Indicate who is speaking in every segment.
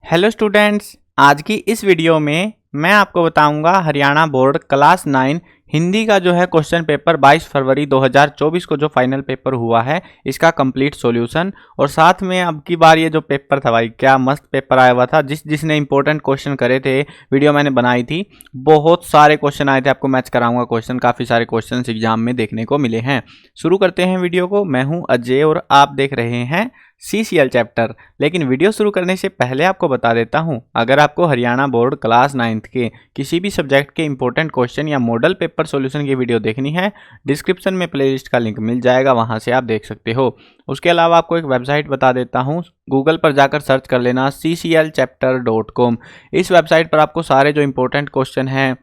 Speaker 1: Hello students, आज की इस वीडियो में मैं आपको बताऊंगा हरियाणा बोर्ड क्लास 9 हिंदी का जो है क्वेश्चन पेपर 22 फरवरी 2024 को जो फाइनल पेपर हुआ है इसका कंप्लीट सॉल्यूशन। और साथ में अब की बार ये जो पेपर था भाई क्या मस्त पेपर आया हुआ था। जिसने इंपॉर्टेंट क्वेश्चन करे थे वीडियो मैंने बनाई थी, बहुत सारे क्वेश्चन आए थे। आपको मैच कराऊंगा क्वेश्चन, काफ़ी सारे क्वेश्चन एग्जाम में देखने को मिले हैं। शुरू करते हैं वीडियो को। मैं हूँ अजय और आप देख रहे हैं CCL चैप्टर। लेकिन वीडियो शुरू करने से पहले आपको बता देता हूं, अगर आपको हरियाणा बोर्ड क्लास 9 के किसी भी सब्जेक्ट के इंपॉर्टेंट क्वेश्चन या मॉडल पेपर सॉल्यूशन की वीडियो देखनी है, डिस्क्रिप्शन में प्लेलिस्ट का लिंक मिल जाएगा, वहां से आप देख सकते हो। उसके अलावा आपको एक वेबसाइट बता देता हूँ, गूगल पर जाकर सर्च कर लेना cclchapter.com। इस वेबसाइट पर आपको सारे जो इंपॉर्टेंट क्वेश्चन हैं,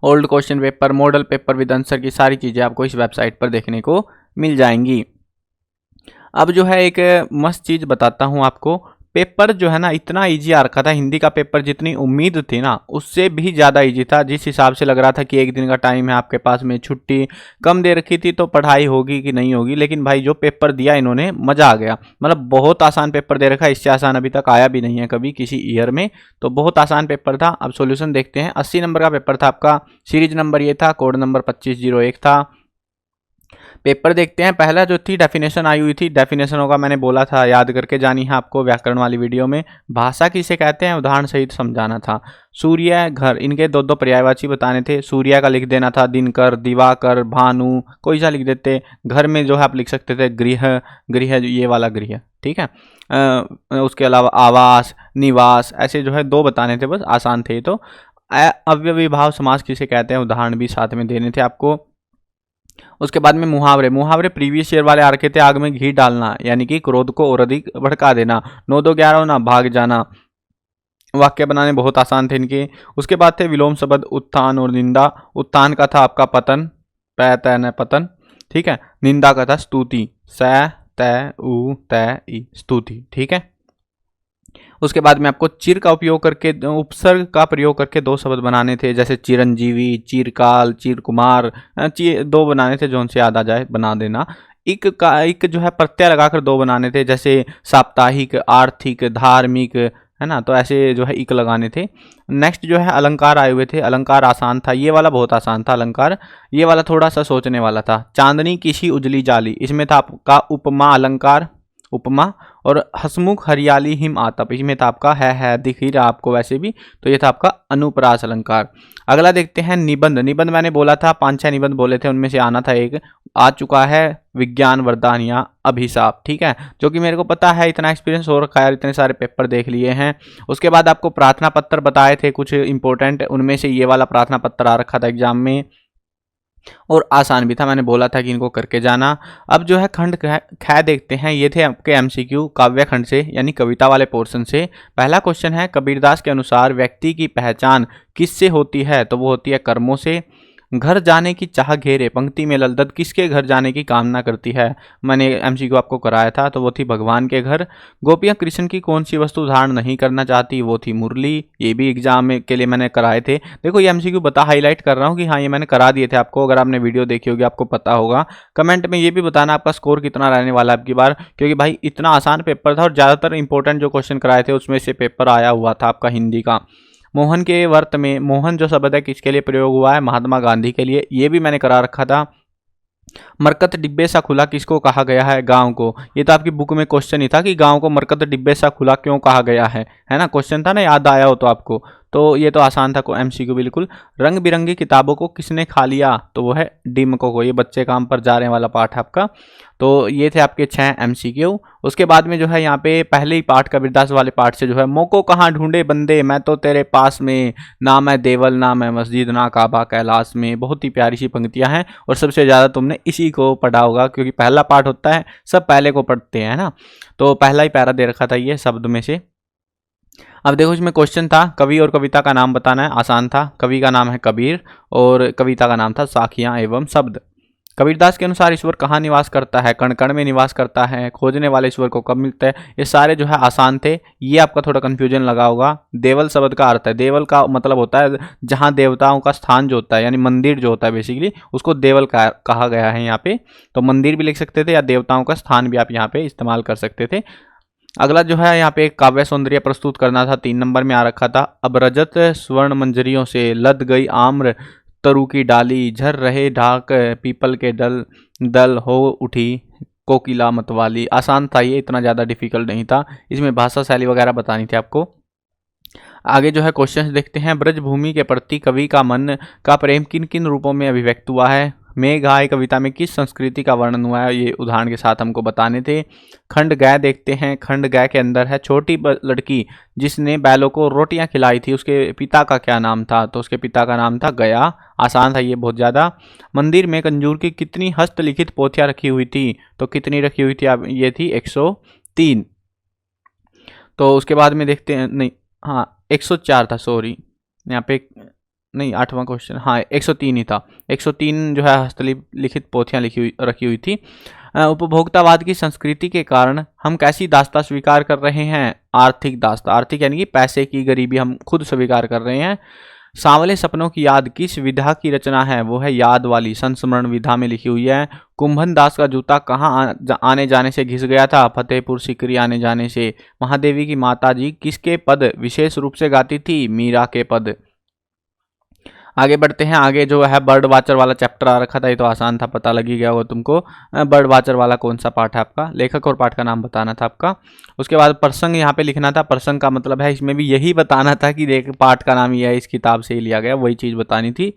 Speaker 1: old question paper, model paper with answer की सारी चीज़ें आपको इस वेबसाइट पर देखने को मिल जाएंगी। अब जो है एक मस्त चीज़ बताता हूँ आपको। पेपर जो है ना इतना इजी आ रखा था, हिंदी का पेपर जितनी उम्मीद थी ना उससे भी ज़्यादा इजी था। जिस हिसाब से लग रहा था कि एक दिन का टाइम है आपके पास में, छुट्टी कम दे रखी थी, तो पढ़ाई होगी कि नहीं होगी। लेकिन भाई जो पेपर दिया इन्होंने, मज़ा आ गया। मतलब बहुत आसान पेपर दे रखा है, इससे आसान अभी तक आया भी नहीं है कभी किसी ईयर में। तो बहुत आसान पेपर था। अब सॉल्यूशन देखते हैं। 80 नंबर का पेपर था आपका, सीरीज नंबर ये था, कोड नंबर 2501 था। पेपर देखते हैं। पहला जो थी डेफिनेशन आई हुई थी, डेफिनेशन होगा मैंने बोला था, याद करके जानी है आपको व्याकरण वाली वीडियो में। भाषा किसे कहते हैं उदाहरण सहित समझाना था। सूर्य, घर, इनके दो दो पर्यायवाची बताने थे। सूर्य का लिख देना था दिनकर, दिवाकर, भानु, कोई सा लिख देते। घर में जो है आप लिख सकते थे गृह, गृह ये वाला गृह, ठीक है। उसके अलावा आवास, निवास, ऐसे जो है दो बताने थे, बस आसान थे। तो अव्ययी भाव समास किसे कहते हैं उदाहरण भी साथ में देने थे आपको। उसके बाद में मुहावरे, मुहावरे प्रीवियस ईयर वाले आ रखे थे। आग में घी डालना यानी कि क्रोध को और अधिक भड़का देना। 9 2 11 होना, भाग जाना। वाक्य बनाने बहुत आसान थे इनके। उसके बाद थे विलोम शब्द, उत्थान और निंदा। उत्थान का था आपका पतन, पै तै न पतन, ठीक है। निंदा का था स्तुति, स तै उ तै ई, स्तुति, ठीक है। उसके बाद में आपको चिर का उपयोग करके, उपसर्ग का प्रयोग करके दो शब्द बनाने थे, जैसे चिरंजीवी, चिरकाल, चिरकुमार। दो बनाने थे, जो उनसे याद आ जाए बना देना। एक जो है प्रत्यय लगाकर दो बनाने थे, जैसे साप्ताहिक, आर्थिक, धार्मिक, है ना। तो ऐसे जो है इक लगाने थे। नेक्स्ट जो है अलंकार आए हुए थे। अलंकार आसान था, ये वाला बहुत आसान था अलंकार। ये वाला थोड़ा सा सोचने वाला था। चांदनी किसी उजली जाली, इसमें था आपका उपमा अलंकार, उपमा। और हसमुख हरियाली हिम आतप, इसमें था आपका है दिख ही रहा आपको वैसे भी, तो ये था आपका अनुप्रास अलंकार। अगला देखते हैं निबंध। निबंध मैंने बोला था 5-6 निबंध बोले थे, उनमें से आना था एक, आ चुका है विज्ञान वरदान या अभिशाप, ठीक है। जो कि मेरे को पता है, इतना एक्सपीरियंस हो रखा है, इतने सारे पेपर देख लिए हैं। उसके बाद आपको प्रार्थना पत्र बताए थे कुछ इंपॉर्टेंट, उनमें से ये वाला प्रार्थना पत्र आ रखा था एग्जाम में, और आसान भी था। मैंने बोला था कि इनको करके जाना। अब जो है खंड ख देखते हैं। ये थे आपके MCQ काव्य खंड से, यानी कविता वाले पोर्शन से। पहला क्वेश्चन है, कबीरदास के अनुसार व्यक्ति की पहचान किससे होती है? तो वो होती है कर्मों से। घर जाने की चाह घेरे, पंक्ति में ललदत किसके घर जाने की कामना करती है? मैंने MCQ आपको कराया था, तो वो थी भगवान के घर। गोपियाँ कृष्ण की कौन सी वस्तु धारण नहीं करना चाहती? वो थी मुरली। ये भी एग्जाम के लिए मैंने कराए थे। देखो ये MCQ बता हाईलाइट कर रहा हूँ कि हाँ ये मैंने करा दिए थे आपको। अगर आपने वीडियो देखी होगी आपको पता होगा। कमेंट में ये भी बताना आपका स्कोर कितना रहने वाला है अब की बार, क्योंकि भाई इतना आसान पेपर था और ज़्यादातर इंपॉर्टेंट जो क्वेश्चन कराए थे उसमें से पेपर आया हुआ था आपका हिंदी का। मोहन के वर्त में, मोहन जो शब्द है किसके लिए प्रयोग हुआ है? महात्मा गांधी के लिए। ये भी मैंने करा रखा था। मरकत डिब्बे सा खुला किसको कहा गया है? गांव को। ये तो आपकी बुक में क्वेश्चन ही था कि गांव को मरकत डिब्बे सा खुला क्यों कहा गया है ना। क्वेश्चन था ना, याद आया हो तो आपको। तो ये तो आसान था MCQ बिल्कुल। रंग बिरंगी किताबों को किसने खा लिया? तो वो है डिमको को। ये बच्चे काम पर जा रहे वाला पार्ट है आपका। तो ये थे आपके 6 MCQ। उसके बाद में जो है यहाँ पे पहले ही पार्ट कबीरदास वाले पार्ट से जो है, मोको कहाँ ढूंढे बंदे, मैं तो तेरे पास में, ना मैं देवल ना मैं मस्जिद ना काबा कैलाश में। बहुत ही प्यारी सी पंक्तियां हैं और सबसे ज़्यादा तुमने इसी को पढ़ा होगा, क्योंकि पहला पार्ट होता है, सब पहले को पढ़ते हैं ना। तो पहला ही पैरा दे रखा था ये शब्द में से। अब देखो इसमें क्वेश्चन था, कवि और कविता का नाम बताना है। आसान था। कवि का नाम है कबीर और कविता का नाम था साखियां एवं शब्द। कबीरदास के अनुसार ईश्वर कहाँ निवास करता है? कण कण में निवास करता है। खोजने वाले ईश्वर को कब मिलता है? ये सारे जो है आसान थे। ये आपका थोड़ा कंफ्यूजन लगा होगा। देवल शब्द का अर्थ है, देवल का मतलब होता है जहाँ देवताओं का स्थान जो होता है, यानी मंदिर जो होता है बेसिकली, उसको देवल कहा गया है यहाँ पे। तो मंदिर भी लिख सकते थे या देवताओं का स्थान भी आप यहाँ पे इस्तेमाल कर सकते थे। अगला जो है यहाँ पे एक काव्य सौंदर्य प्रस्तुत करना था, 3 नंबर में आ रखा था। अब रजत स्वर्ण मंजरियों से लद गई आम्र तरु की डाली, झर रहे ढाक पीपल के दल दल हो उठी कोकिला मतवाली। आसान था ये, इतना ज़्यादा डिफिकल्ट नहीं था। इसमें भाषा शैली वगैरह बतानी थी आपको। आगे जो है क्वेश्चन देखते हैं। ब्रजभूमि के प्रति कवि का मन का प्रेम किन किन रूपों में अभिव्यक्त हुआ है। मेघाय कविता में किस संस्कृति का वर्णन हुआ है, ये उदाहरण के साथ हमको बताने थे। खंड गय देखते हैं। खंड गय के अंदर है छोटी लड़की जिसने बैलों को रोटियां खिलाई थी, उसके पिता का क्या नाम था, तो उसके पिता का नाम था गया। आसान था ये बहुत ज़्यादा। मंदिर में कंजूर की कितनी हस्तलिखित पोथियां रखी हुई थी, तो कितनी रखी हुई थी, अब ये थी 103। तो उसके बाद में देखते हैं, नहीं हाँ 104 था, सॉरी यहाँ पे नहीं 8वां क्वेश्चन, हाँ 103 ही था। 103 जो है हस्तलिखित पोथियां रखी हुई थी। उपभोक्तावाद की संस्कृति के कारण हम कैसी दास्ता स्वीकार कर रहे हैं। आर्थिक दास्ता, आर्थिक यानी कि पैसे की गरीबी हम खुद स्वीकार कर रहे हैं। सांवले सपनों की याद किस विधा की रचना है, वो है याद वाली संस्मरण विधा में लिखी हुई है। कुंभन दास का जूता कहाँ आने जाने से घिस गया था, फतेहपुर सीकरी आने जाने से। महादेवी की माता जी किसके पद विशेष रूप से गाती थी, मीरा के पद। आगे बढ़ते हैं। आगे जो है बर्ड वाचर वाला चैप्टर आ रखा था, ये तो आसान था, पता लग ही गया होगा तुमको। बर्ड वाचर वाला कौन सा पाठ है आपका, लेखक और पाठ का नाम बताना था आपका। उसके बाद प्रसंग यहाँ पे लिखना था। प्रसंग का मतलब है इसमें भी यही बताना था कि पाठ का नाम यह है, इस किताब से ही लिया गया, वही चीज़ बतानी थी।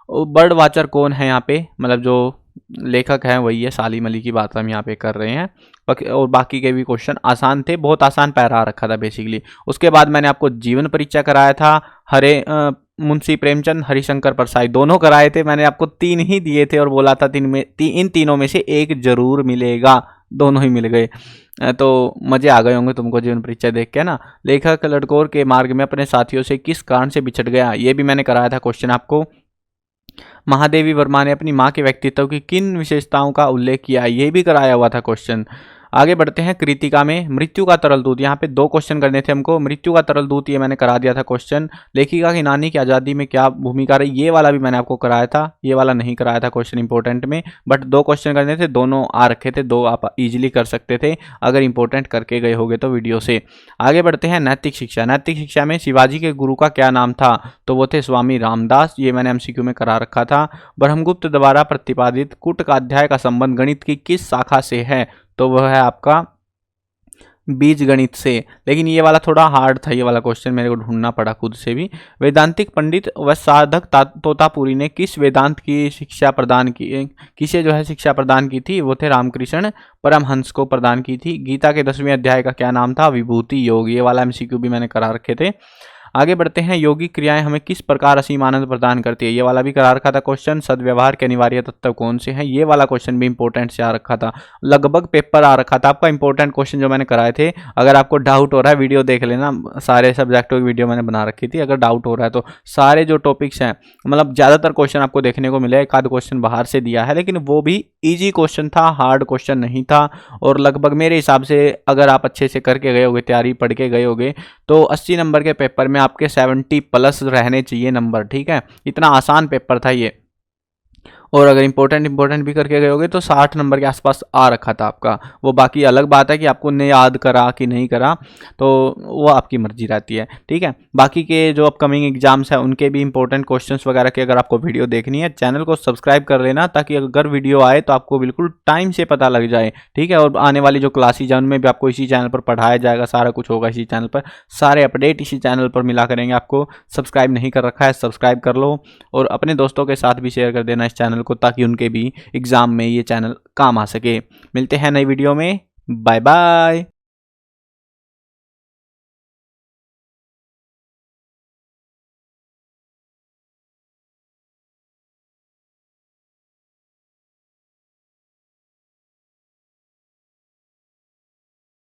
Speaker 1: बर्ड वाचर कौन है यहाँ पे, मतलब जो लेखक हैं वही है, सालिम अली की बात हम यहाँ पे कर रहे हैं। और बाकी के भी क्वेश्चन आसान थे, बहुत आसान पैरा रखा था बेसिकली। उसके बाद मैंने आपको जीवन परिचय कराया था। मुंशी प्रेमचंद, हरिशंकर परसाई दोनों कराए थे। मैंने आपको 3 ही दिए थे और बोला था इन तीनों में से एक जरूर मिलेगा, दोनों ही मिल गए। तो मजे आ गए होंगे तुमको जीवन परिचय देख के ना। लेखक लड़कोर के मार्ग में अपने साथियों से किस कारण से बिछड़ गया, ये भी मैंने कराया था क्वेश्चन आपको। महादेवी वर्मा ने अपनी माँ के व्यक्तित्व की किन विशेषताओं का उल्लेख किया, ये भी कराया हुआ था क्वेश्चन। आगे बढ़ते हैं। कृतिका में मृत्यु का तरल दूत, यहाँ पे 2 क्वेश्चन करने थे हमको। मृत्यु का तरल दूत ये मैंने करा दिया था क्वेश्चन। लेखिका की नानी की आज़ादी में क्या भूमिका रही, ये वाला भी मैंने आपको कराया था। ये वाला नहीं कराया था क्वेश्चन इंपॉर्टेंट में, बट 2 क्वेश्चन करने थे, दोनों आ रखे थे। 2 आप इजीली कर सकते थे अगर इंपॉर्टेंट करके गए होगे तो वीडियो से। आगे बढ़ते हैं। नैतिक शिक्षा। नैतिक शिक्षा में शिवाजी के गुरु का क्या नाम था, तो वो थे स्वामी रामदास, ये मैंने MCQ में करा रखा था। ब्रह्मगुप्त द्वारा प्रतिपादित कुट का अध्याय का संबंध गणित की किस शाखा से है, तो वह है आपका बीज गणित से। लेकिन ये वाला थोड़ा हार्ड था, ये वाला क्वेश्चन मेरे को ढूंढना पड़ा खुद से भी। वैदांतिक पंडित व साधक तोतापुरी ने किस वेदांत की शिक्षा प्रदान की, किसे जो है शिक्षा प्रदान की थी, वो थे रामकृष्ण परमहंस को प्रदान की थी। गीता के 10वें अध्याय का क्या नाम था, विभूति योग, ये वाला MCQ भी मैंने करा रखे थे। आगे बढ़ते हैं। योगिक क्रियाएं हमें किस प्रकार असीम आनंद प्रदान करती है, ये वाला भी करा रखा था क्वेश्चन। सद्व्यवहार के अनिवार्य तत्व कौन से हैं, ये वाला क्वेश्चन भी इंपॉर्टेंट से आ रखा था। लगभग पेपर आ रखा था आपका इंपॉर्टेंट क्वेश्चन जो मैंने कराए थे। अगर आपको डाउट हो रहा है वीडियो देख लेना, सारे सब्जेक्टों की वीडियो मैंने बना रखी थी। अगर डाउट हो रहा है तो सारे जो टॉपिक्स हैं, मतलब ज़्यादातर क्वेश्चन आपको देखने को मिले। एक आध क्वेश्चन बाहर से दिया है, लेकिन वो भी ईजी क्वेश्चन था, हार्ड क्वेश्चन नहीं था। और लगभग मेरे हिसाब से अगर आप अच्छे से करके गए होगे, तैयारी पढ़ के गए होगे, तो 80 नंबर के पेपर में आपके 70+ रहने चाहिए नंबर, ठीक है। इतना आसान पेपर था ये। और अगर इंपॉर्टेंट भी करके गए होगे तो 60 नंबर के आसपास आ रखा था आपका। वो बाकी अलग बात है कि आपको ने याद करा कि नहीं करा, तो वो आपकी मर्जी रहती है, ठीक है। बाकी के जो अपकमिंग एग्जाम्स हैं उनके भी इंपॉर्टेंट क्वेश्चंस वगैरह की अगर आपको वीडियो देखनी है, चैनल को सब्सक्राइब कर लेना, ताकि अगर वीडियो आए तो आपको बिल्कुल टाइम से पता लग जाए, ठीक है। और आने वाली जो क्लासेज हैं उनमें भी आपको इसी चैनल पर पढ़ाया जाएगा, सारा कुछ होगा इसी चैनल पर, सारे अपडेट इसी चैनल पर मिला करेंगे आपको। सब्सक्राइब नहीं कर रखा है, सब्सक्राइब कर लो, और अपने दोस्तों के साथ भी शेयर कर देना इस चैनल को, ताकि उनके भी एग्जाम में ये चैनल काम आ सके। मिलते हैं नई वीडियो में, बाय बाय।